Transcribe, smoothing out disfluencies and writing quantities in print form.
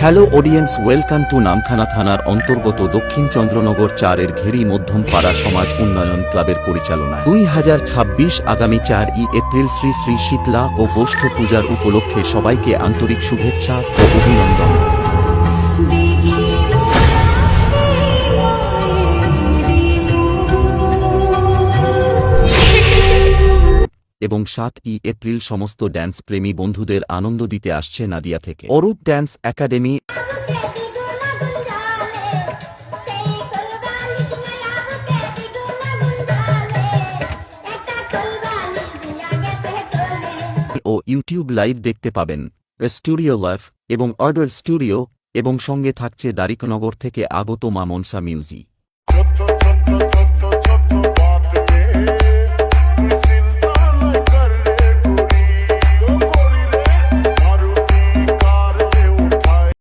Hello audience, welcome to Namkhana থানার অন্তর্গত দক্ষিণ চন্দ্রনগর 4-এর ঘেরি মধ্যমপাড়া সমাজ উন্নয়ন ক্লাবের পরিচালনায় 2026 আগামী 4ই এপ্রিল শ্রী শ্রী শীতলা ও গোষ্ঠ পূজার উপলক্ষে সবাইকে আন্তরিক শুভেচ্ছা ও অভিনন্দন এবং 7ই এপ্রিল সমস্ত ড্যান্স প্রেমী বন্ধুদের আনন্দ দিতে আসছে নাদিয়া থেকে অরূপ ড্যান্স একাডেমি। ও ইউটিউব লাইভ দেখতে পাবেন স্টুডিও লাইভ এবং অর্ডার স্টুডিও, এবং সঙ্গে থাকছে দারিকনগর থেকে আগত মা মনসা মিউজিক।